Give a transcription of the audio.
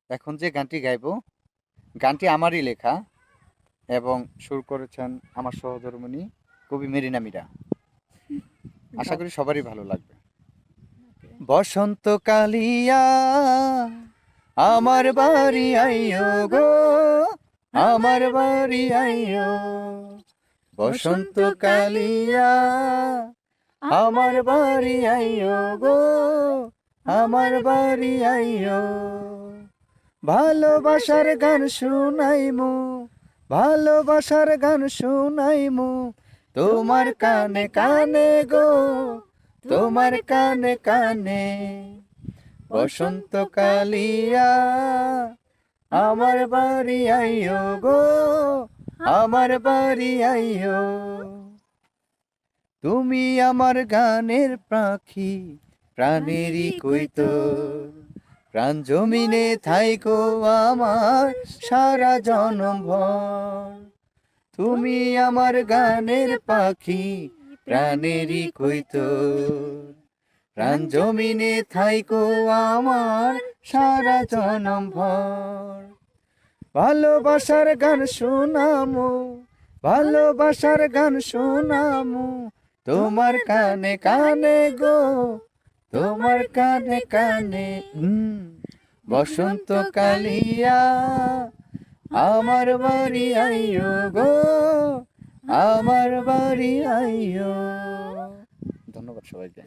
এখন যে গানটি গাইবো, গানটি আমারই লেখা এবং সুর করেছেন আমার সহধর্মিণী কবি মেরিনা মীরা। আশা গাও। করি সবারই ভালো লাগবে। বসন্ত কালিয়া আমার বাড়ি আইও গো, আমার বাড়ি আইও। বসন্ত কালিয়া আমার বাড়ি আইও গো, আমার বাড়ি আইও। ভালোবাসার গান শুনাইমু, ভালোবাসার গান শুনাইমু তোমার কানে কানে গো, তোমার কানে কানে। বসন্ত কালিয়া আমার বাড়ি আইও গো, আমার বাড়ি আইও। তুমি আমার গানের পাখি, প্রাণেরই কইতো, প্রাণ জমিনে থাইকো আমার সারা জনম ভর। তুমি আমার গানের পাখি, প্রাণেরই কইতো, প্রাণ জমিনে থাইকো আমার সারা জনম ভর। ভালোবাসার গান শোনামু, ভালোবাসার গান শোনামু তোমার কানে কানে গো, তোমার কানে কানে। বসন্ত কালিয়া আমার বাড়ি আইও গো, আমার বাড়ি আইও। ধন্যবাদ সবাইকে।